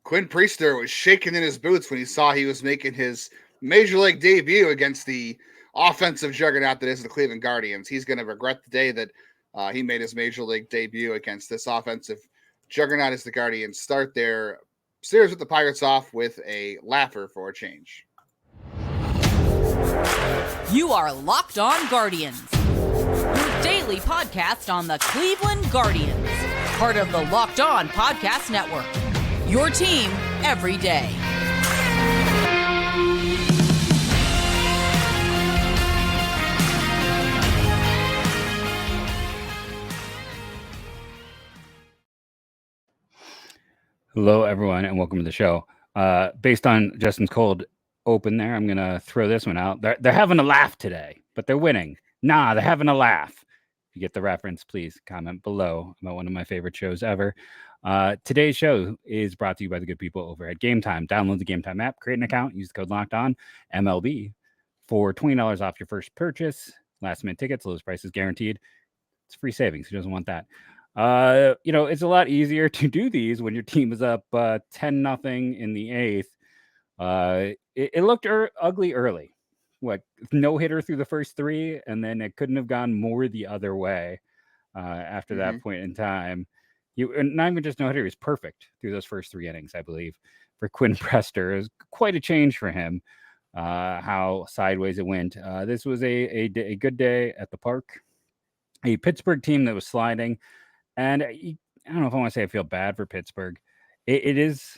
Quinn Priester was shaking in his boots when he saw he was making his major league debut against the offensive juggernaut that is the Cleveland Guardians. He's going to regret the day that he made his major league debut against this offensive juggernaut as the Guardians start their series with the Pirates off with a laugher for a change. You are Locked On Guardians, your daily podcast on the Cleveland Guardians, part of the Locked On Podcast Network, your team every day. Hello, everyone, and welcome to the show. Based on Justin's cold open there, I'm going to throw this one out. They're having a laugh today, but they're winning. Nah, they're having a laugh. If you get the reference, please comment below about one of my favorite shows ever. Today's show is brought to you by the good people over at Gametime. Download the Gametime app, create an account, use the code LOCKEDON, MLB, for $20 off your first purchase. Last-minute tickets, lowest prices guaranteed. It's free savings. Who doesn't want that? It's a lot easier to do these when your team is up 10-0 in the eighth. It looked ugly early. No hitter through the first three, and then it couldn't have gone more the other way after that point in time. Not even just no hitter, he was perfect through those first three innings, I believe, for Quinn Priester. It was quite a change for him, how sideways it went. This was a good day at the park. A Pittsburgh team that was sliding. And I don't know if I want to say I feel bad for Pittsburgh. It is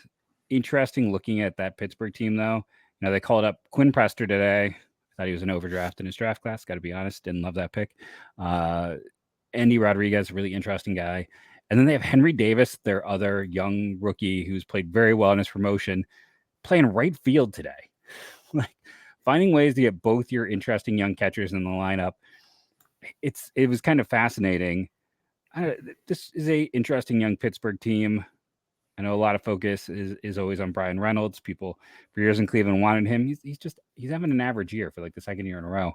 interesting looking at that Pittsburgh team, though. They called up Quinn Priester today. I thought he was an overdraft in his draft class. Got to be honest. Didn't love that pick. Andy Rodriguez, really interesting guy. And then they have Henry Davis, their other young rookie who's played very well in his promotion, playing right field today. Finding ways to get both your interesting young catchers in the lineup. It was kind of fascinating. This is a interesting young Pittsburgh team. I know a lot of focus is always on Brian Reynolds. People for years in Cleveland wanted him. He's having an average year for the second year in a row.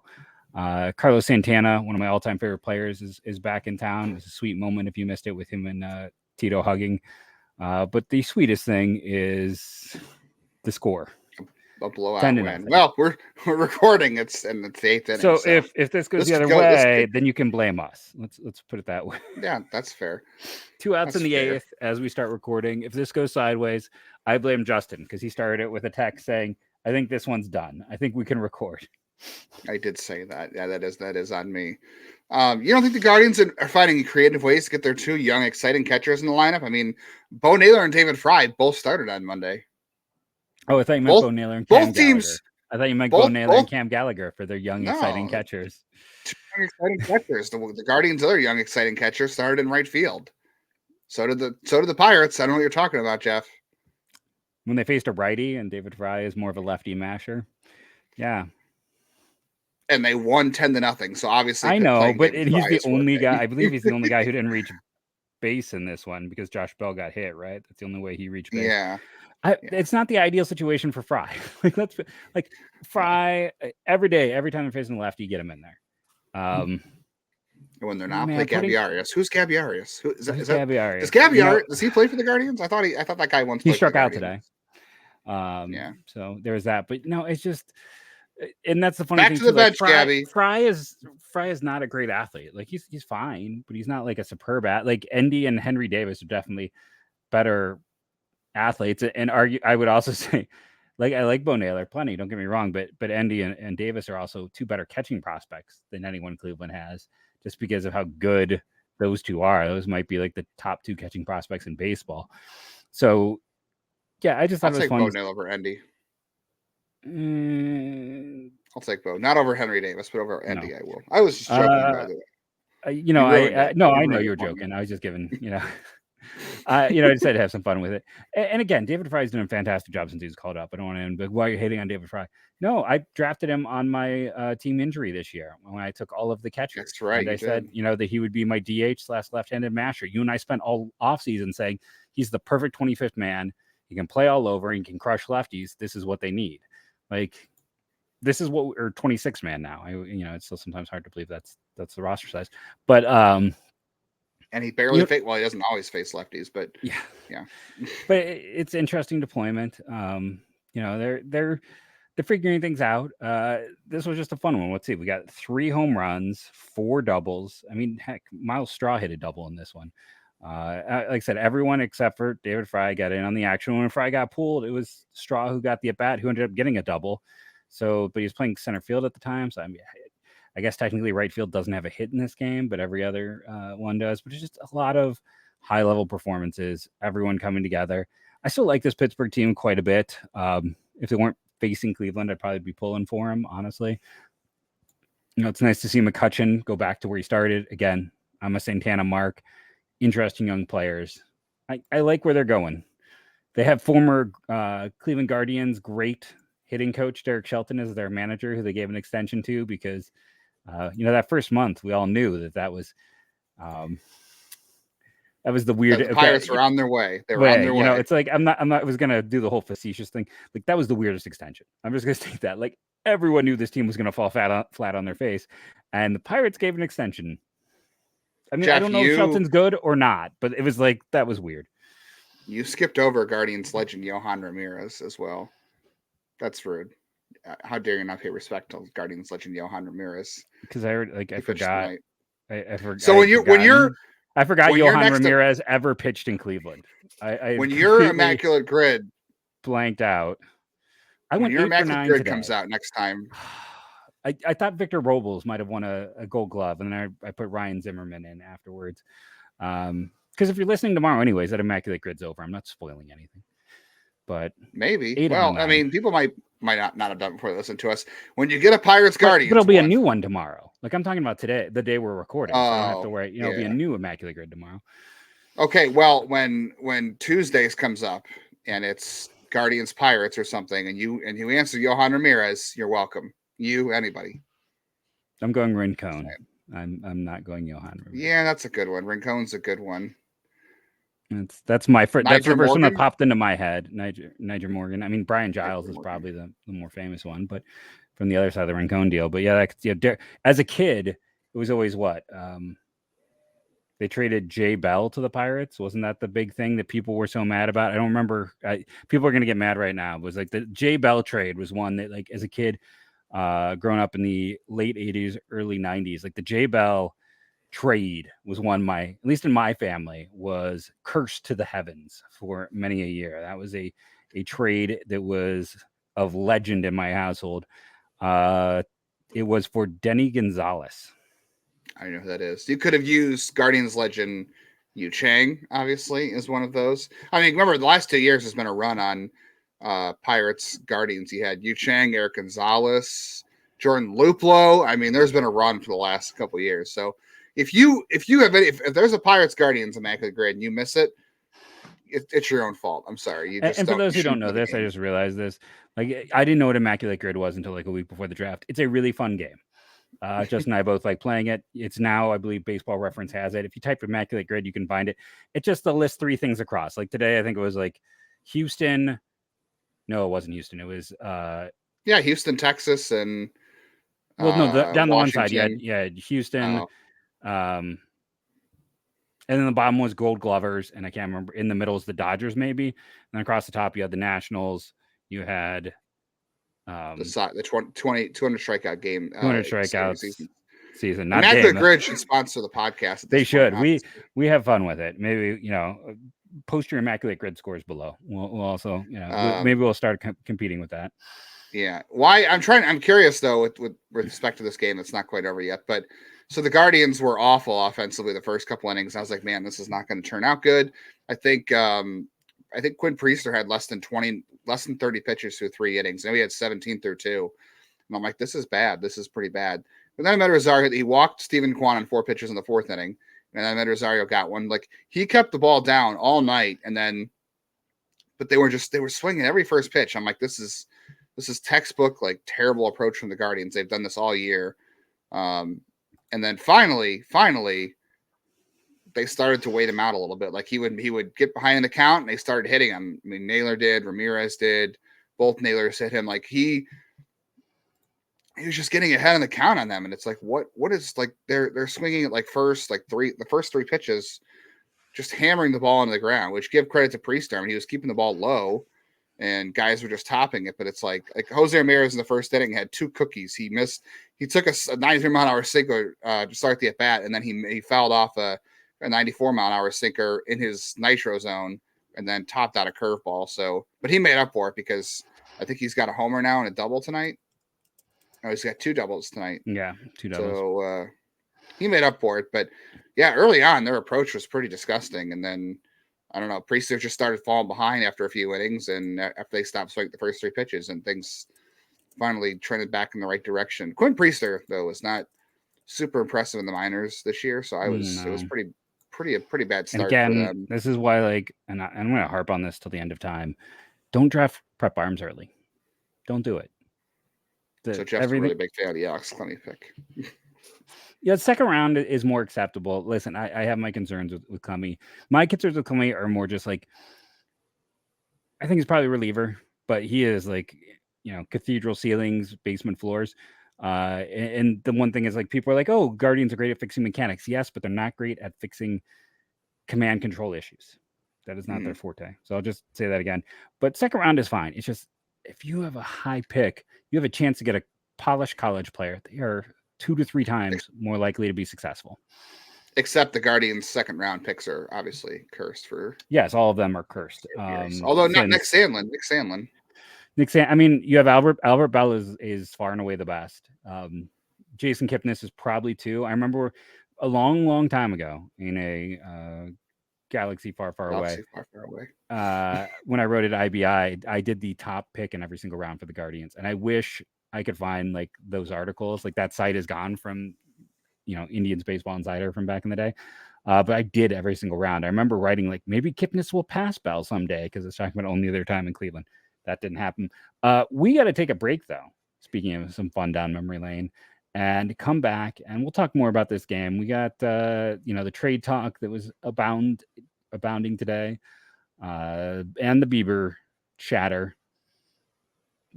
Carlos Santana, one of my all-time favorite players, is back in town. It was a sweet moment if you missed it with him and Tito hugging. But the sweetest thing is the score. A blowout win. Well, we're recording. It's the eighth inning. So if this goes the other way, then you can blame us. Let's put it that way. Yeah, that's fair. 2 outs in the eighth as we start recording. If this goes sideways, I blame Justin because he started it with a text saying, "I think this one's done. I think we can record." I did say that. Yeah, that is on me. You don't think the Guardians are finding creative ways to get their two young, exciting catchers in the lineup? I mean, Bo Naylor and David Fry both started on Monday. Oh, I thought you meant Bo Naylor and Cam Gallagher. I thought you meant Bo Naylor and Cam Gallagher for their young, exciting catchers. Two young, exciting catchers. The Guardians' other young, exciting catcher started in right field. So did the Pirates. I don't know what you're talking about, Jeff. When they faced a righty and David Fry is more of a lefty masher. Yeah. And they won 10-0. So obviously, I know, but he's the only guy. I believe he's the only guy who didn't reach base in this one because Josh Bell got hit. Right, that's the only way he reached base. Yeah. It's not the ideal situation for Fry. Fry every day, every time they're facing the lefty, get him in there. When they're not, play Gabby Arias. Who's Gabby Arias? Is that Gabby Arias? Does he play for the Guardians? I thought that guy once. He struck out today. So there's that. But no, it's just, and that's the funny thing. Back to the bench, Gabby. Fry is not a great athlete. He's fine, but he's not a superb athlete. Endy and Henry Davis are definitely better athletes, and I would also say, I like Bo Naylor plenty. Don't get me wrong, but Endy and Davis are also two better catching prospects than anyone Cleveland has, just because of how good those two are. Those might be the top two catching prospects in baseball. So, yeah, I just thought it was fun. Bo Naylor over Endy. I'll take Bo, not over Henry Davis, but over Endy. No. I will. I was just joking, by the way. I know you were joking. I was just giving, I decided to have some fun with it. And again, David Fry's doing a fantastic job since he was called up. I don't want to end, but why are you hating on David Fry? No, I drafted him on my team injury this year when I took all of the catchers. That's right. And I said, that he would be my DH/left-handed masher. You and I spent all offseason saying he's the perfect 25th man. He can play all over. He can crush lefties. This is what they need. This is what we're 26 man now. It's still sometimes hard to believe that's the roster size, but And he barely face. Well, he doesn't always face lefties, but yeah. But it's interesting deployment. They're figuring things out. This was just a fun one. Let's see. We got 3 home runs, 4 doubles. I mean, heck, Miles Straw hit a double in this one. Like I said, everyone except for David Fry got in on the action. When Fry got pulled, it was Straw who got the at bat, who ended up getting a double. So, but he was playing center field at the time. So, I mean, I guess technically right field doesn't have a hit in this game, but every other one does. But it's just a lot of high level performances, everyone coming together. I still like this Pittsburgh team quite a bit. If they weren't facing Cleveland, I'd probably be pulling for him, honestly. It's nice to see McCutchen go back to where he started. Again, I'm a Santana mark. Interesting young players. I like where they're going. They have former Cleveland Guardians great hitting coach Derek Shelton as their manager, who they gave an extension to because, that first month we all knew that was the weird. The Pirates were on their way. They were on their way. It's like I was gonna do the whole facetious thing. Like that was the weirdest extension. I'm just gonna state that. Like everyone knew this team was gonna fall flat on their face, and the Pirates gave an extension. I mean, Jeff, I don't know if Shelton's good or not, but it was like that was weird. You skipped over Guardians legend Yohan Ramirez as well. That's rude. How dare you not pay respect to Guardians legend Yohan Ramirez? Because I forgot. I forgot. So I forgot Yohan Ramirez ever pitched in Cleveland. When your Immaculate Grid blanked out, when your Immaculate Grid comes out next time. I thought Victor Robles might have won a Gold Glove, and then I put Ryan Zimmerman in afterwards. Because if you're listening tomorrow, anyways, that Immaculate Grid's over. I'm not spoiling anything, but maybe. Well, I mean, people might not have done it before they listen to us. When you get a Pirates Guardians, but it'll be a new one tomorrow. Like I'm talking about today, the day we're recording. So I don't have to worry. It'll be a new Immaculate Grid tomorrow. Okay, well, when Tuesdays comes up and it's Guardians Pirates or something, and you answer Yohan Ramirez, you're welcome. You, anybody. I'm going Rincon. I'm not going Yohan Ramirez. Yeah, that's a good one. Rincon's a good one. That's my first. That's the first one that popped into my head. Niger Morgan. I mean, Brian Giles is probably the more famous one, but from the other side of the Rincon deal. But yeah, as a kid, it was always what they traded Jay Bell to the Pirates. Wasn't that the big thing that people were so mad about? I don't remember. People are going to get mad right now. It was like the Jay Bell trade was one that, like, as a kid, growing up in the late 80s, early 90s, like the Jay Bell trade was one at least in my family, was cursed to the heavens for many a year. That was a trade that was of legend in my household. It was for Denny Gonzalez. I know who that is. You could have used Guardians legend Yu Chang, obviously, is one of those. I mean, remember the last 2 years has been a run on Pirates Guardians. You had Yu Chang, Eric Gonzalez, Jordan Luplow. I mean, there's been a run for the last couple of years. So if there's a Pirates Guardians Immaculate Grid and you miss it, it's your own fault. I'm sorry. And for those who don't know this, I just realized this. Like, I didn't know what Immaculate Grid was until like a week before the draft. It's a really fun game. Justin and I both like playing it. It's now, I believe, Baseball Reference has it. If you type Immaculate Grid, you can find it. It just lists 3 things across. Like today, I think it was like Houston. No, it wasn't Houston. It was Houston, Texas, and down the one side you had Houston. And then the bottom was Gold Glovers, and I can't remember. In the middle is the Dodgers, maybe. And then across the top, you had the Nationals. You had the 200 strikeout game. 200 strikeouts season. Not Immaculate Grid should sponsor the podcast. They should. We have fun with it. Maybe post your Immaculate Grid scores below. We'll also maybe we'll start competing with that. Yeah. Why? I'm curious though with respect to this game. It's not quite over yet, but. So the Guardians were awful offensively the first couple innings. I was like, man, this is not going to turn out good. I think Quinn Priester had less than 30 pitches through 3 innings. And we had 17 through 2. And I'm like, this is bad. This is pretty bad. But then I met Rosario. He walked Stephen Kwan on 4 pitches in the 4th inning. And then I met Rosario got one. Like, he kept the ball down all night. And then, but they were swinging every first pitch. I'm like, this is textbook, like, terrible approach from the Guardians. They've done this all year. And then finally, they started to wait him out a little bit. Like he would get behind the count and they started hitting him. I mean, Naylor did, Ramirez did, both Naylors hit him. Like he was just getting ahead of the count on them. And it's like, what is like, they're swinging at like the first 3 pitches just hammering the ball into the ground, which give credit to Priester. I mean, he was keeping the ball low and guys were just topping it. But it's like Jose Ramirez in the first inning had 2 cookies. He took a 93-mile-an-hour sinker to start the at-bat, and then he fouled off a 94-mile-an-hour sinker in his nitro zone and then topped out a curveball. So, but he made up for it because I think he's got a homer now and a double tonight. Oh, he's got 2 doubles tonight. Yeah, 2 doubles. So he made up for it. But yeah, early on, their approach was pretty disgusting. And then, I don't know, Priester just started falling behind after a few innings. And after they stopped swinging the first 3 pitches, and things finally trended back in the right direction. Quinn Priester, though, was not super impressive in the minors this year. So it was a pretty bad start. And again, for them. This is why, and I'm going to harp on this till the end of time. Don't draft prep arms early. Don't do it. So Jeff's a really big fan of the Alex Clemmy pick. Yeah, second round is more acceptable. Listen, I have my concerns with Clemmy. My concerns with Clemmy are more just like, I think he's probably a reliever, but he is like, cathedral ceilings, basement floors. And the one thing is like, people are like, oh, Guardians are great at fixing mechanics. Yes, but they're not great at fixing command control issues. That is not their forte. So I'll just say that again. But second round is fine. It's just, if you have a high pick, you have a chance to get a polished college player. They are 2 to 3 times more likely to be successful. Except the Guardians' second round picks are obviously cursed for. Yes, all of them are cursed. Although not Nick Sandlin. I mean, you have Albert Bell is far and away the best. Jason Kipnis is probably 2. I remember a long time ago in a galaxy far away. When I wrote at IBI, I did the top pick in every single round for the Guardians, and I wish I could find like those articles. Like that site is gone from, Indians Baseball Insider from back in the day. But I did every single round. I remember writing like maybe Kipnis will pass Bell someday because it's talking about only their time in Cleveland. That didn't happen. We got to take a break though. Speaking of some fun down memory lane, and come back and we'll talk more about this game. We got the trade talk that was abounding today, and the Bieber chatter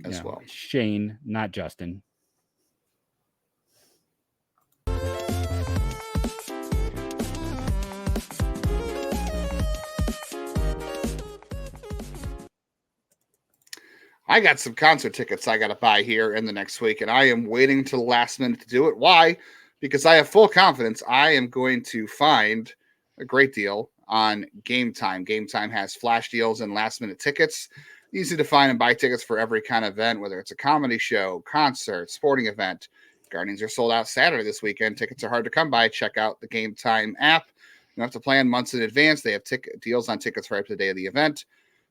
as well. Shane, not Justin. I got some concert tickets I got to buy here in the next week, and I am waiting to the last minute to do it. Why? Because I have full confidence I am going to find a great deal on Gametime. Gametime has flash deals and last minute tickets. Easy to find and buy tickets for every kind of event, whether it's a comedy show, concert, sporting event. Guardians are sold out Saturday this weekend. Tickets are hard to come by. Check out the Gametime app. You don't have to plan months in advance. They have deals on tickets right up to the day of the event.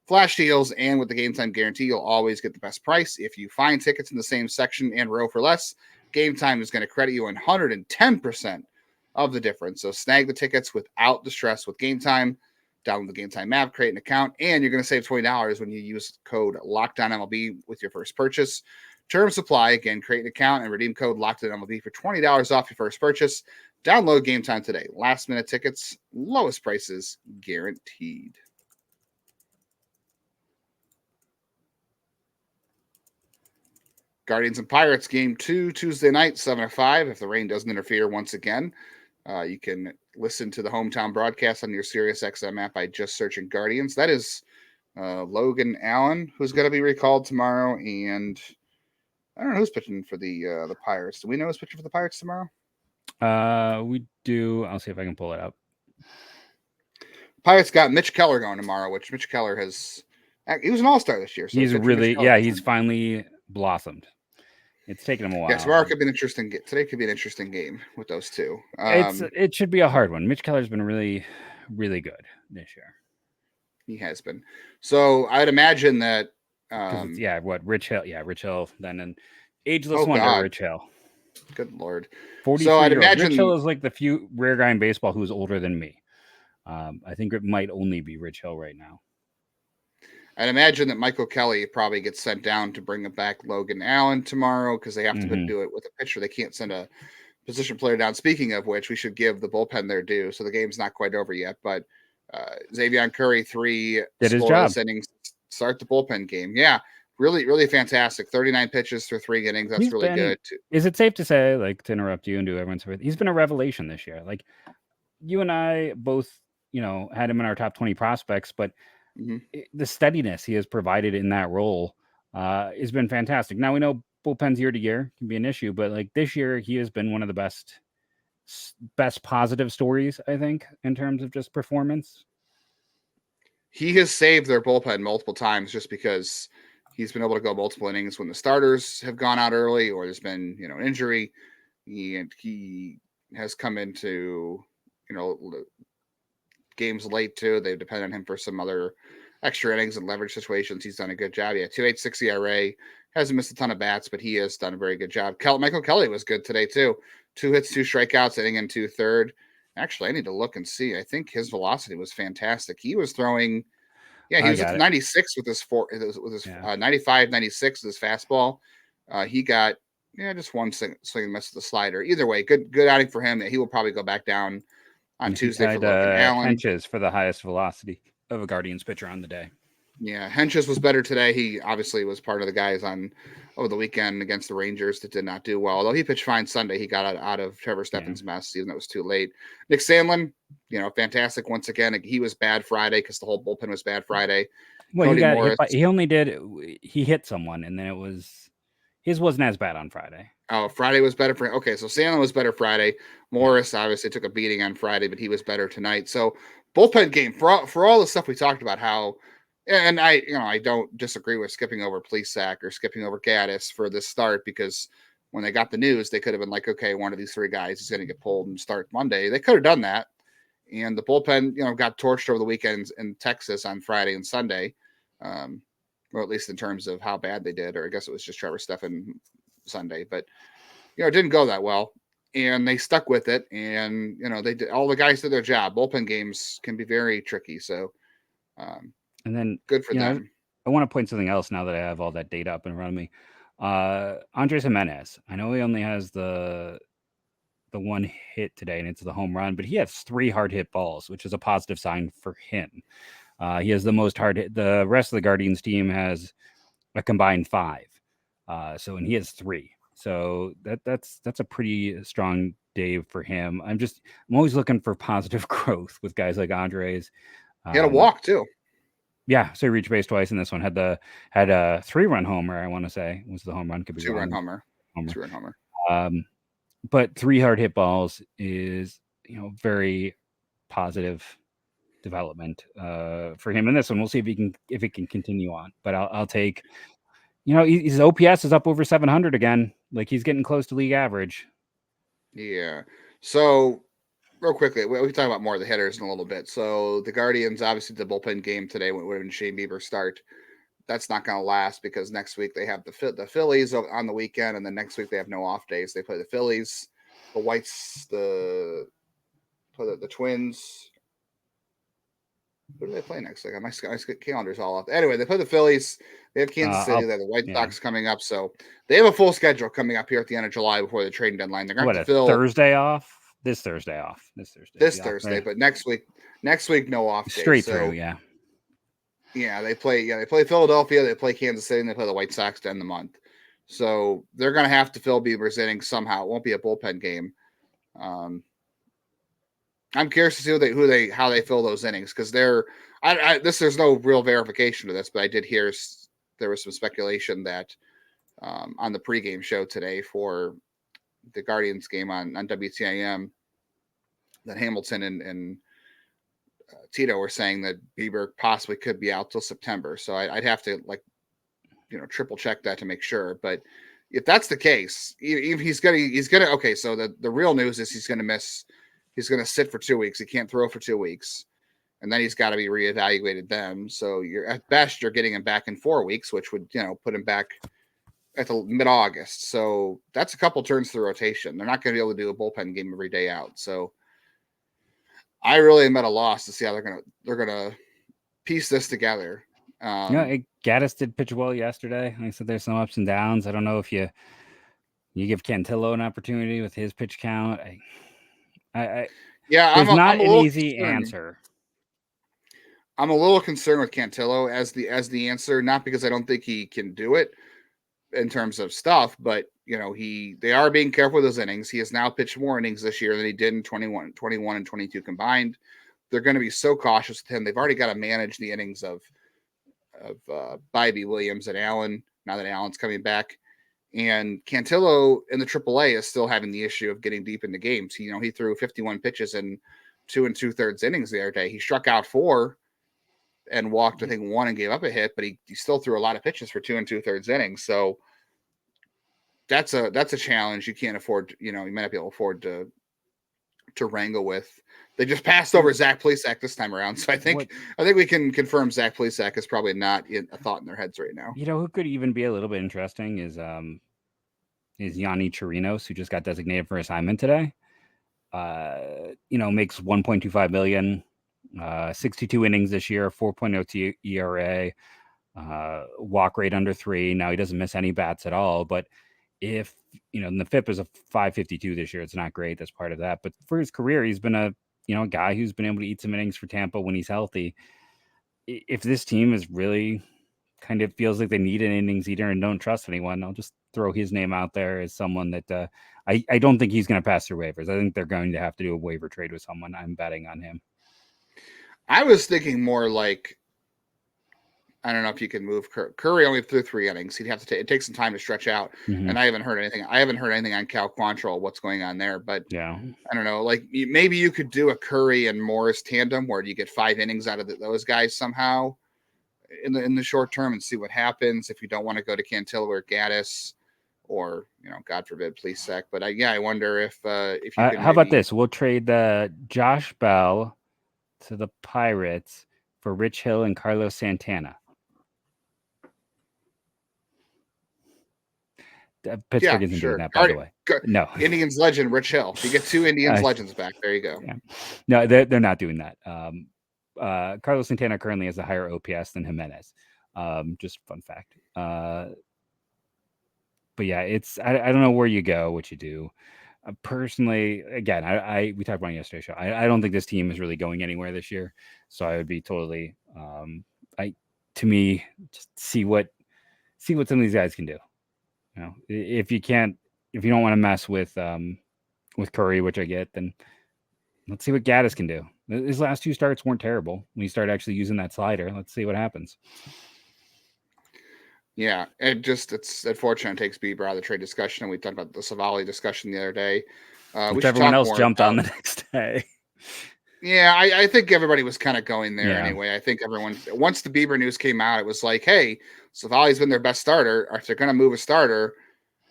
Flash deals, and with the Gametime guarantee, you'll always get the best price. If you find tickets in the same section and row for less, Gametime is going to credit you 110% of the difference. So snag the tickets without the stress with Gametime. Download the Gametime app, create an account, and you're going to save $20 when you use code LOCKDOWNMLB with your first purchase. Terms apply. Again, create an account and redeem code LOCKDOWNMLB for $20 off your first purchase. Download Gametime today. Last minute tickets, lowest prices guaranteed. Guardians and Pirates game 2 Tuesday night, 7:05. If the rain doesn't interfere once again, you can listen to the hometown broadcast on your SiriusXM app by just searching Guardians. That is Logan Allen, who's going to be recalled tomorrow, and I don't know who's pitching for the Pirates. Do we know who's pitching for the Pirates tomorrow? We do. I'll see if I can pull it up. Pirates got Mitch Keller going tomorrow, which Mitch Keller he was an all-star this year. So he's finally blossomed. It's taken him a while. Yeah, tomorrow could be an interesting. Today could be an interesting game with those two. It should be a hard one. Mitch Keller's been really, really good this year. He has been. So I'd imagine that. Rich Hill. Yeah, Rich Hill. Then an ageless wonder, Rich Hill. Good Lord. 43 so I'd imagine Rich Hill is like the few rare guy in baseball who's older than me. I think it might only be Rich Hill right now. I'd imagine that Michael Kelly probably gets sent down to bring back Logan Allen tomorrow because they have to do it with a pitcher. They can't send a position player down. Speaking of which, we should give the bullpen their due. So the game's not quite over yet, but Xavier Curry, 3 scoreless innings, start the bullpen game. Yeah, really, really fantastic. 39 pitches for 3 innings. That's really good. Is it safe to say, like, to interrupt you and do everyone's, he's been a revelation this year. Like, you and I both, had him in our top 20 prospects, but Mm-hmm. the steadiness he has provided in that role has been fantastic. Now we know bullpens year to year can be an issue, but like this year, he has been one of the best positive stories, I think, in terms of just performance. He has saved their bullpen multiple times just because he's been able to go multiple innings when the starters have gone out early or there's been, an injury. He has come into, games late too. They've depended on him for some other extra innings and leverage situations. He's done a good job. Yeah, 2.86 ERA. Hasn't missed a ton of bats, but he has done a very good job. Michael Kelly was good today too. 2 hits, 2 strikeouts, inning and 2/3. Actually, I need to look and see. I think his velocity was fantastic. He was throwing, he was at 96 with his 95, 96 with his fastball. He got just one swing and miss with the slider. Either way, good outing for him. He will probably go back down on Tuesday for Logan Allen. Henches for the highest velocity of a Guardians pitcher on the day. Yeah, Henches was better today. He obviously was part of the guys over the weekend against the Rangers that did not do well. Although he pitched fine Sunday, he got out of Trevor Steffen's mess, even though it was too late. Nick Sandlin, fantastic once again. He was bad Friday because the whole bullpen was bad Friday. Well, he hit someone, and then his wasn't as bad on Friday. Oh, Friday was better for him. Okay, so Sandlin was better Friday. Morris obviously took a beating on Friday, but he was better tonight. So bullpen game for all the stuff we talked about, how. And I don't disagree with skipping over Plesac or skipping over Gaddis for this start, because when they got the news, they could have been like, okay, one of these 3 guys is going to get pulled and start Monday. They could have done that. And the bullpen, got torched over the weekends in Texas on Friday and Sunday, or at least in terms of how bad they did, or I guess it was just Trevor Steffen Sunday. But, it didn't go that well. And they stuck with it. And, they did, all the guys did their job. Bullpen games can be very tricky. So, and then good for them. I want to point something else now that I have all that data up in front of me. Andres Jimenez. I know he only has the 1 hit today, and it's the home run, but he has 3 hard hit balls, which is a positive sign for him. He has the most hard hit. The rest of the Guardians team has a combined 5. And he has 3. So that's a pretty strong day for him. I'm always looking for positive growth with guys like Andres. He had a walk too. Yeah, so he reached base twice, and this one had a 3-run homer. I want to say was the home run. Could be 2-run homer. 2-run homer. But 3 hard hit balls is very positive development for him in this one. We'll see if it can continue on. But I'll take. His OPS is up over 700 again. Like, he's getting close to league average. Yeah. So, real quickly, we can talk about more of the hitters in a little bit. So the Guardians, obviously the bullpen game today would have been Shane Bieber start. That's not going to last because next week they have the Phillies on the weekend, and then next week they have no off days. They play the Phillies, the Whites, the Twins. Who do they play next week? My calendar's all off. Anyway, they play the Phillies. They have Kansas City. They have the White Sox coming up. So they have a full schedule coming up here at the end of July before the trading deadline. They're going to fill Thursday off. This Thursday off. This Thursday, but next week no off days. Straight through, yeah. Yeah, they play Philadelphia, they play Kansas City, and they play the White Sox to end the month. So they're going to have to fill Bieber's innings somehow. It won't be a bullpen game. I'm curious to see how they fill those innings, because there's no real verification to this, but I did hear there was some speculation that on the pregame show today for the Guardians game on WTIM, that Hamilton and Tito were saying that Bieber possibly could be out till September. So I'd have to triple check that to make sure. But if that's the case, he's gonna okay. So the real news is he's going to sit for 2 weeks. He can't throw for 2 weeks, and then he's got to be reevaluated then. So at best you're getting him back in 4 weeks, which would put him back at the mid-August. So that's a couple turns to the rotation. They're not going to be able to do a bullpen game every day out. So I really am at a loss to see how they're gonna piece this together. Gaddis did pitch well yesterday. Like I said, there's some ups and downs. I don't know if you give Cantillo an opportunity with his pitch count. There's not an easy answer. I'm a little concerned with Cantillo as the answer, not because I don't think he can do it in terms of stuff, but they are being careful with his innings. He has now pitched more innings this year than he did in 21 and 22 combined. they're going to be so cautious with him. They've already got to manage the innings of Bybee, Williams, and Allen. Now that Allen's coming back, and Cantillo in the AAA is still having the issue of getting deep into games. He threw 51 pitches in 2 2/3 innings the other day. He struck out 4 and walked, I think, 1 and gave up a hit, but he still threw a lot of pitches for 2 2/3 innings. So that's a challenge you can't afford. You might not be able to afford to wrangle with. They just passed over Zach Plesac this time around, so I think we can confirm Zach Plesac is probably not a thought in their heads right now. Who could even be a little bit interesting is Yanni Chirinos, who just got designated for assignment today. Makes $1.25 million, 62 innings this year, 4.0 ERA, walk rate under 3. Now he doesn't miss any bats at all, but if and the FIP is a 5.52 this year, it's not great. That's part of that. But for his career, he's been a guy who's been able to eat some innings for Tampa when he's healthy. If this team is really kind of feels like they need an innings eater and don't trust anyone, I'll just throw his name out there as someone that I don't think he's going to pass through waivers. I think they're going to have to do a waiver trade with someone. I'm betting on him. I was thinking more like, I don't know if you can move Curry only threw 3 innings. He'd have to it takes some time to stretch out. Mm-hmm. And I haven't heard anything on Cal Quantrill, what's going on there. But yeah, I don't know. Like maybe you could do a Curry and Morris tandem where you get 5 innings out of those guys somehow in the short term and see what happens if you don't want to go to Cantillo or Gaddis or God forbid, Plesac. But I wonder if you can how about this? We'll trade Josh Bell to the Pirates for Rich Hill and Carlos Santana. Pittsburgh isn't doing that, by the way. No, Indians legend Rich Hill. You get 2 Indians legends back. There you go. Yeah. No, they're not doing that. Carlos Santana currently has a higher OPS than Jimenez. Just fun fact. But yeah, it's I don't know where you go, what you do. Personally, again, we talked about it yesterday's show. I don't think this team is really going anywhere this year. So I would be totally just see what some of these guys can do. If you don't want to mess with Curry, which I get, then let's see what Gaddis can do. His last 2 starts weren't terrible. When he started actually using that slider, let's see what happens. Yeah, it's unfortunate it takes Bieber out of the trade discussion. And we talked about the Savali discussion the other day. Which everyone else jumped on the next day. Yeah, I think everybody was kind of going there anyway. I think everyone, once the Bieber news came out, it was like, hey, Savali's been their best starter. If they're going to move a starter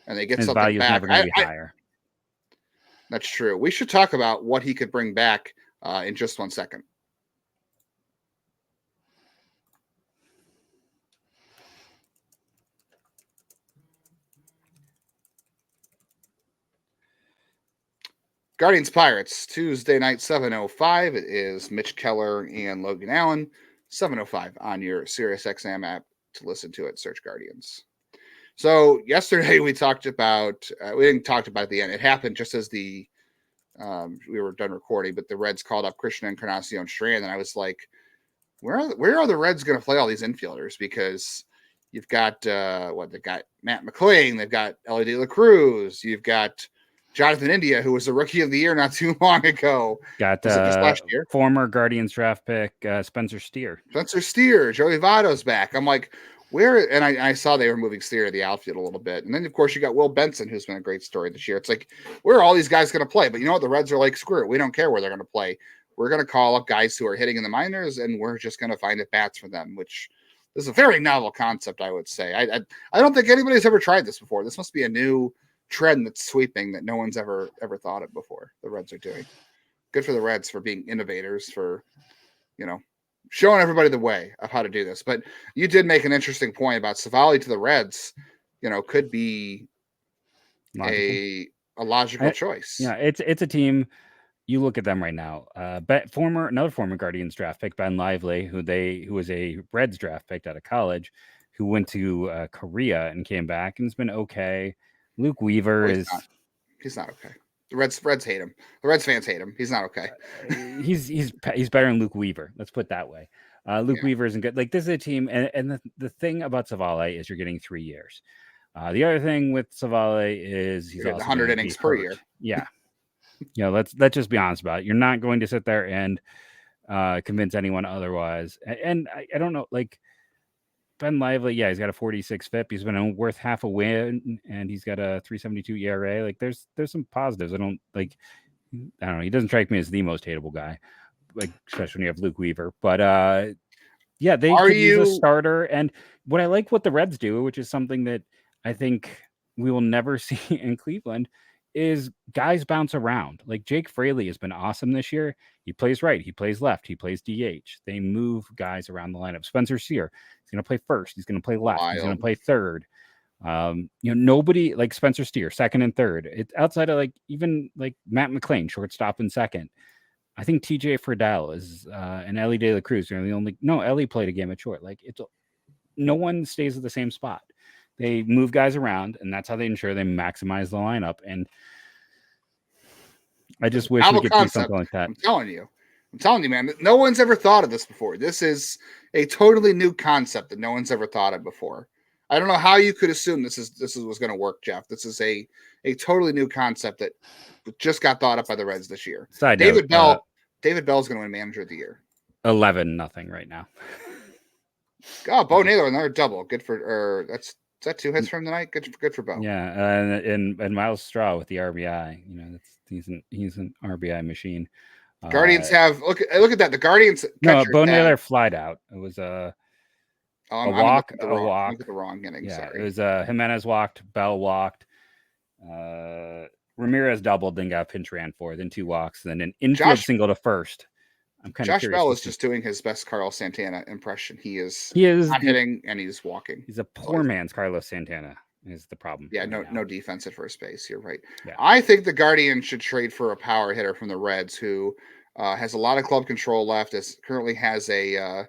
and they get his something value's back, never going to be higher. That's true. We should talk about what he could bring back in just 1 second. Guardians Pirates, Tuesday night, 7:05. It is Mitch Keller and Logan Allen, 7:05 on your SiriusXM app to listen to it. Search Guardians. So yesterday we talked about, we didn't talk about it at the end. It happened just as we were done recording, but the Reds called up Christian Encarnacion Strand, and I was like, where are the Reds going to play all these infielders? Because you've got they've got Matt McClain, they've got Ellie De La Cruz, you've got Jonathan India, who was the Rookie of the Year not too long ago. Got just last year? Former Guardians draft pick Spencer Steer. Joey Votto's back. I'm like, where? And I saw they were moving Steer to the outfield a little bit. And then, of course, you got Will Benson, who's been a great story this year. It's like, where are all these guys going to play? But you know what? The Reds are like, screw it. We don't care where they're going to play. We're going to call up guys who are hitting in the minors, and we're just going to find at bats for them, which is a very novel concept, I would say. I don't think anybody's ever tried this before. This must be a new trend that's sweeping that no one's ever thought of before. The Reds are doing. Good for the Reds for being innovators, for showing everybody the way of how to do this. But you did make an interesting point about Savali to the Reds, could be a logical choice. Yeah, it's a team. You look at them right now. Another former Guardians draft pick, Ben Lively, who was a Reds draft pick out of college, who went to Korea and came back and has been okay. Luke Weaver he's not okay. The Reds hate him. The Reds fans hate him. He's not okay. He's better than Luke Weaver. Let's put it that way. Weaver isn't good. Like, this is a team, and the thing about Savali is you're getting 3 years. The other thing with Savali is he's also 100 innings per year. Yeah. Let's just be honest about it. You're not going to sit there and convince anyone otherwise. And I don't know, like Ben Lively, yeah, he's got a 46 FIP. He's been worth half a win, and he's got a 3.72 ERA. Like there's some positives. I don't know. He doesn't strike me as the most hateable guy, like especially when you have Luke Weaver. But yeah, they could use a starter. And what I like what the Reds do, which is something that I think we will never see in Cleveland, is guys bounce around. Like Jake Fraley has been awesome this year. He plays right, he plays left, he plays DH. They move guys around the lineup. Spencer Steer, he's going to play first, he's going to play left, he's going to play third. Nobody like Spencer Steer, second and third. It's outside of even Matt McClain, shortstop and second. I think TJ Friedel is and Ellie De La Cruz are the only. No, Ellie played a game at short. No one stays at the same spot. They move guys around, and that's how they ensure they maximize the lineup. And I just wish we could see something like that. I'm telling you, man. No one's ever thought of this before. This is a totally new concept that no one's ever thought of before. I don't know how you could assume this was going to work, Jeff. This is a totally new concept that just got thought up by the Reds this year. David Bell's going to win Manager of the Year. 11-0 right now. Oh, Bo Naylor, another double. Good for is that 2 hits for him tonight? Good for Bo. Yeah, and Miles Straw with the RBI. He's an RBI machine. Guardians have look at that. The Guardians. No, Bo Naylor flied out. It was a walk. I'm the wrong inning. Yeah, sorry. It was Jimenez walked, Bell walked, Ramirez doubled, then got pinch ran for, then 2 walks, then an infield single to first. I'm kind of curious. Josh Bell is just doing his best Carlos Santana impression. He is not hitting and he's walking. He's a poor man's Carlos Santana is the problem. Yeah, no defense at first base. You're right. Yeah. I think the Guardians should trade for a power hitter from the Reds who has a lot of club control left. Currently has a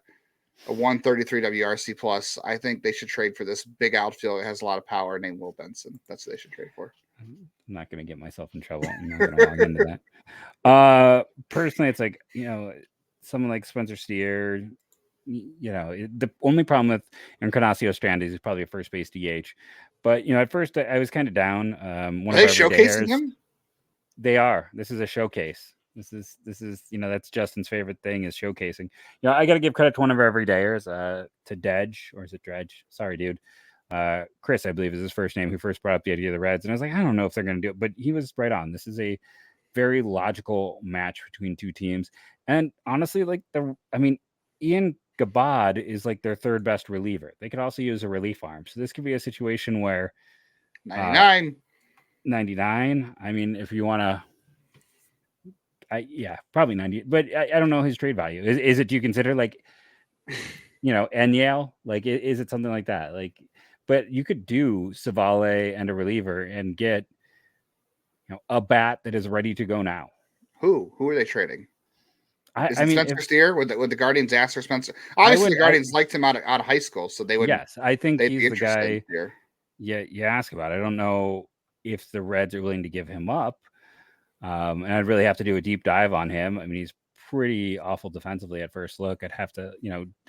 133 WRC plus. I think they should trade for this big outfield that has a lot of power named Will Benson. That's what they should trade for. I'm not going to get myself in trouble. I'm not going to log into that. Personally, it's someone like Spencer Steer. The only problem with Encarnacio Strand is he's probably a first base DH. But at first I was kind of down. Are they showcasing him? They are. This is a showcase. This is that's Justin's favorite thing is showcasing. I got to give credit to one of our everydayers, to Dedge, or is it Dredge? Sorry, dude. Chris, I believe is his first name, who first brought up the idea of the Reds. And I was like, I don't know if they're going to do it, but he was right on. This is a very logical match between two teams. And honestly, Ian Gabad is their third best reliever. They could also use a relief arm. So this could be a situation where 99. I mean, if you want to, probably 90, but I don't know his trade value. Is it, do you consider Enyel? Is it something like that? But you could do Savale and a reliever and get, a bat that is ready to go now. Who are they trading? Spencer Steer? Would the Guardians ask for Spencer? Obviously, the Guardians liked him out of high school, so they would. Yes, I think he's the guy. Here. Yeah, you ask about it. I don't know if the Reds are willing to give him up, and I'd really have to do a deep dive on him. I mean, he's pretty awful defensively at first look. I'd have to,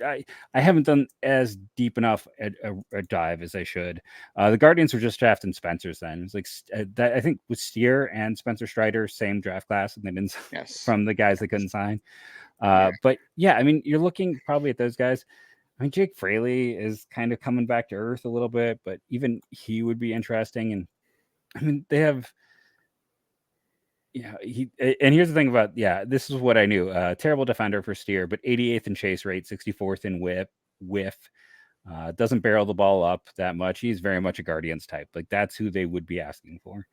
I haven't done as deep enough a dive as I should. The Guardians were just drafting Spencer's then. It was that, I think with Steer and Spencer Strider, same draft class, and they didn't from the guys that couldn't sign. But yeah, I mean, you're looking probably at those guys. I mean, Jake Fraley is kind of coming back to earth a little bit, but even he would be interesting. And I mean, they have. And here's the thing about, this is what I knew. Terrible defender for Steer, but 88th in chase rate, 64th in whiff. Doesn't barrel the ball up that much. He's very much a Guardians type. That's who they would be asking for.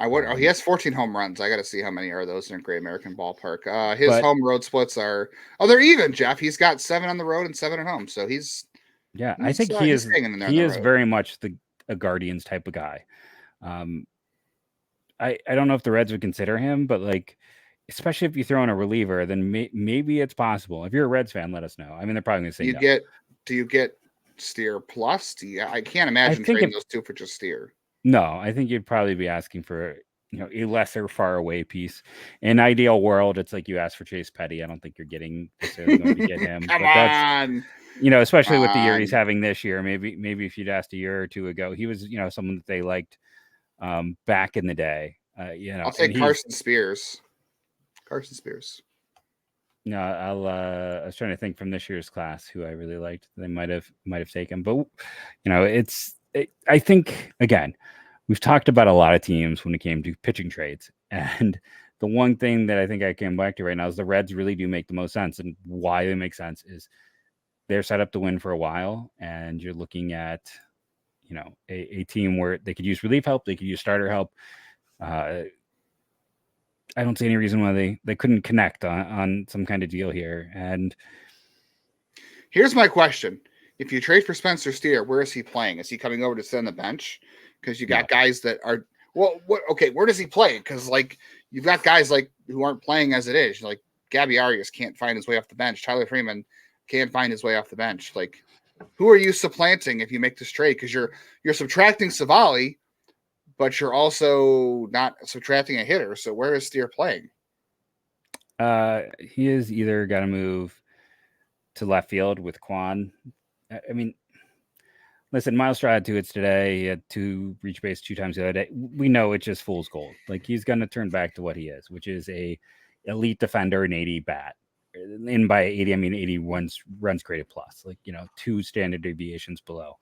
He has 14 home runs. I got to see how many are those in a Great American Ballpark. His home road splits are, they're even, Jeff. He's got 7 on the road and 7 at home. So I think he is very much a Guardians type of guy. I don't know if the Reds would consider him, but especially if you throw in a reliever, then maybe it's possible. If you're a Reds fan, let us know. I mean, they're probably going to say do you get Steer plus? I can't imagine trading those two for just Steer. No, I think you'd probably be asking for a lesser far away piece. In ideal world, it's like you ask for Chase Petty. I don't think you're getting necessarily going to get him. Come on. Especially with the year he's having this year. Maybe if you'd asked a year or two ago, he was someone that they liked. Back in the day, I'll take Carson Spears. No, I was trying to think from this year's class who I really liked. They might have taken, but I think again, we've talked about a lot of teams when it came to pitching trades, and the one thing that I think I came back to right now is the Reds really do make the most sense, and why they make sense is they're set up to win for a while, and you're looking at a team where they could use relief help, they could use starter help. I don't see any reason why they couldn't connect on some kind of deal here. And here's my question: if you trade for Spencer Steer, where is he playing? Is he coming over to sit on the bench? Because you got guys that are okay. Where does he play? Because like you've got guys like who aren't playing as it is. Like Gabby Arias can't find his way off the bench. Tyler Freeman can't find his way off the bench. Like who are you supplanting if you make this trade? Because you're subtracting Savali, but you're also not subtracting a hitter. So where is Steer playing? He is either got to move to left field with Quan. I mean, listen, Miles Straw had 2 hits today. He had 2 reach base 2 times the other day. We know it's just fool's gold. Like he's going to turn back to what he is, which is a elite defender, an 80 bat. And by 80, I mean 80 runs created plus. Like 2 standard deviations below.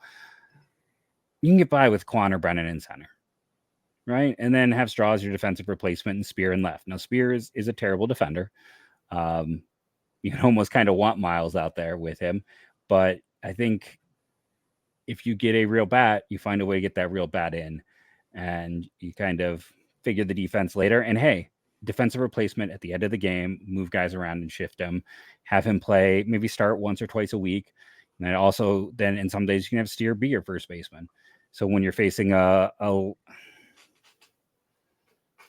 You can get by with Quan or Brennan in center. Right. And then have Straw as your defensive replacement and Spear in left. Now, Spear is a terrible defender. You almost kind of want Miles out there with him. But I think if you get a real bat, you find a way to get that real bat in and you kind of figure the defense later. And hey, defensive replacement at the end of the game, move guys around and shift them, have him play, maybe start once or twice a week. And then also then in some days you can have Steer be your first baseman. So when you're facing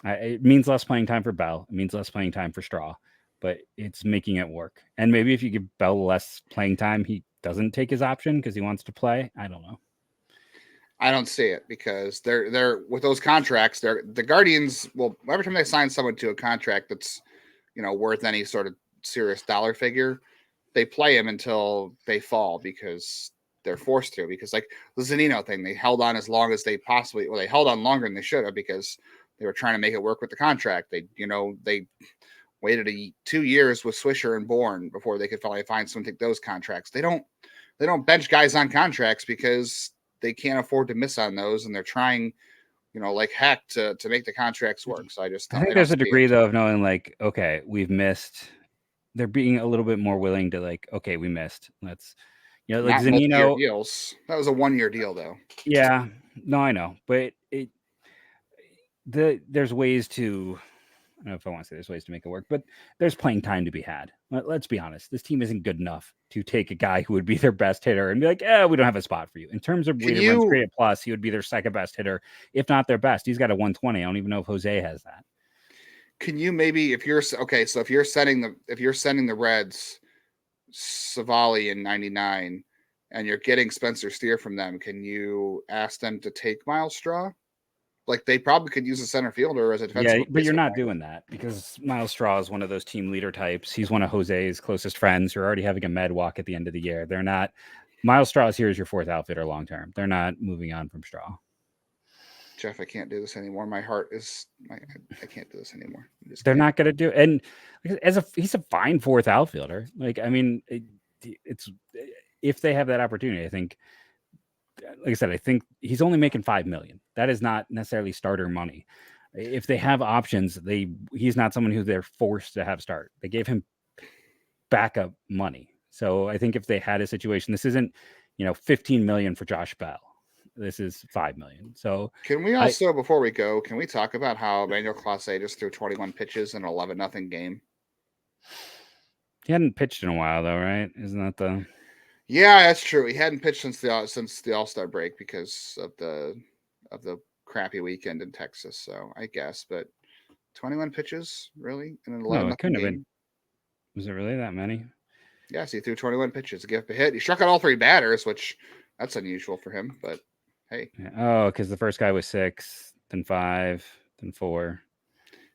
it means less playing time for Bell. It means less playing time for Straw, but it's making it work. And maybe if you give Bell less playing time, he doesn't take his option because he wants to play. I don't know. I don't see it because they're with those contracts. The Guardians will every time they sign someone to a contract that's worth any sort of serious dollar figure, they play him until they fall because they're forced to. Because like the Zunino thing, they held on as long as they possibly. Well, they held on longer than they should have because they were trying to make it work with the contract. They waited 2 years with Swisher and Bourne before they could finally find someone to take those contracts. They don't bench guys on contracts because they can't afford to miss on those, and they're trying, like heck to make the contracts work. So I think there's a degree though of knowing like, okay, we've missed. They're being a little bit more willing to like, okay, we missed. Let's, like Zunino deals. That was a 1-year deal though. Yeah, no, I know, but there's ways to. I don't know if I want to say there's ways to make it work, but there's playing time to be had. Let's be honest. This team isn't good enough to take a guy who would be their best hitter and be like, we don't have a spot for you. In terms of weighted runs created plus, he would be their second best hitter, if not their best. He's got a 120. I don't even know if Jose has that. Can you maybe, if you're sending the Reds Savali in 99 and you're getting Spencer Steer from them, can you ask them to take Miles Straw? Like they probably could use a center fielder as a defensive. Yeah, but you're not doing that because Miles Straw is one of those team leader types. He's one of Jose's closest friends who are already having a med walk at the end of the year. They're not. Miles Straw is here as your 4th outfitter long term. They're not moving on from Straw. Jeff, I can't do this anymore. My heart is. I can't do this anymore. They're not going to do. And he's a fine 4th outfielder. Like I mean, it's if they have that opportunity, I think. Like I said, I think he's only making $5 million. That is not necessarily starter money. If they have options, he's not someone who they're forced to have start. They gave him backup money. So I think if they had a situation, this isn't, $15 million for Josh Bell. This is $5 million. So can we also, before we go, can we talk about how Emmanuel Clase just threw 21 pitches in an 11-0 game? He hadn't pitched in a while, though, right? Isn't that the? Yeah, that's true. He hadn't pitched since the All-Star break because of the crappy weekend in Texas. So I guess, but 21 pitches really in an 11-0 game. Couldn't have been. Was it really that many? Yes, he threw 21 pitches to give up a hit. He struck out all 3 batters, which that's unusual for him. But hey, because the first guy was 6, then 5, then 4.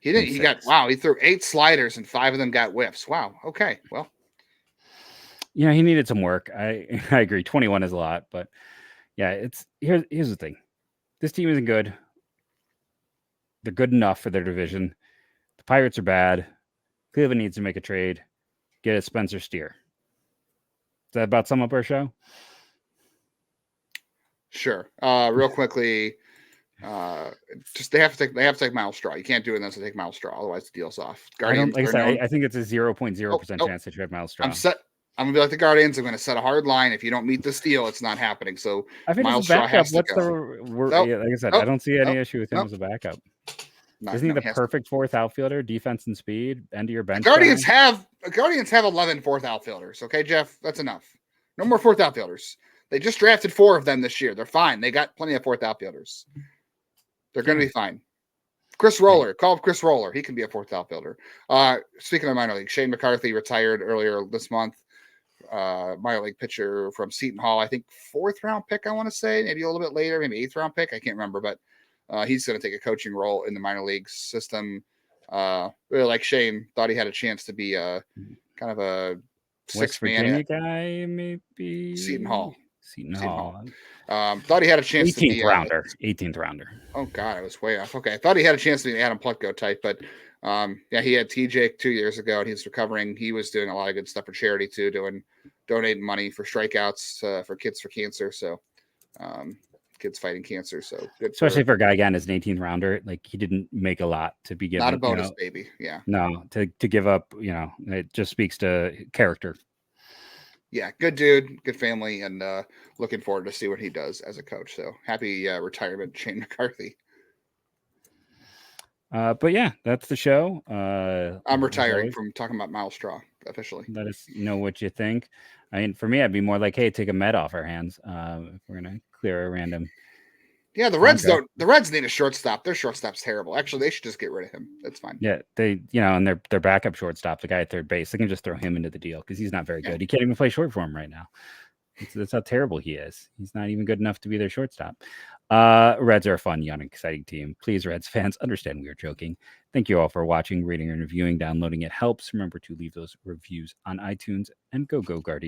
He didn't. He got He threw 8 sliders and 5 of them got whiffs. Wow. Okay. Well. Yeah, he needed some work. I agree. 21 is a lot, but yeah, here's the thing. This team isn't good. They're good enough for their division. The Pirates are bad. Cleveland needs to make a trade. get a Spencer Steer. Does that about sum up our show? Sure. Real quickly, just they have to take Miles Straw. You can't do it unless they take Miles Straw, otherwise the deal's off. Guardians. I think it's a 0.0% chance that you have Miles Straw. I'm gonna be like the Guardians. I'm gonna set a hard line. If you don't meet this deal, it's not happening. So I think Miles Straw has to go. Like I said, I don't see any issue with him as a backup. Isn't he the perfect fourth outfielder? Defense and speed, end of your bench. Guardians have 11 fourth outfielders. Okay, Jeff, that's enough. No more fourth outfielders. They just drafted 4 of them this year. They're fine. They got plenty of fourth outfielders. They're going to be fine. Chris Roller, call up Chris Roller. He can be a fourth outfielder. Speaking of minor league, Shane McCarthy retired earlier this month. Minor league pitcher from Seton Hall. I think 4th round pick, I want to say. Maybe a little bit later, maybe 8th round pick. I can't remember, but he's going to take a coaching role in the minor league system. Really like Shane. Thought he had a chance to be kind of a West Virginia guy, maybe. Seton Hall. Thought he had a chance to be 18th rounder. Oh God, I was way off. Okay, I thought he had a chance to be an Adam Plutko type, but he had TJ 2 years ago, and he's recovering. He was doing a lot of good stuff for charity too, donating money for strikeouts for kids for cancer. So, kids fighting cancer. So good, especially for a guy again as an 18th rounder. Like he didn't make a lot to be given. Not a bonus, baby. Yeah. No, to give up. It just speaks to character. Yeah, good dude, good family, and looking forward to see what he does as a coach. So happy retirement, Shane McCarthy. But yeah, that's the show. I'm retiring from talking about Miles Straw officially. Let us know what you think. I mean, for me, I'd be more like, hey, take a Met off our hands. If we're gonna clear a random. Yeah, the Reds don't. The Reds need a shortstop. Their shortstop's terrible. Actually, they should just get rid of him. That's fine. Yeah, they, and their backup shortstop, the guy at third base, they can just throw him into the deal because he's not very good. He can't even play short for him right now. That's how terrible he is. He's not even good enough to be their shortstop. Reds are a fun, young, exciting team. Please, Reds fans, understand we are joking. Thank you all for watching, reading, and reviewing. Downloading it helps. Remember to leave those reviews on iTunes, and go Guardians.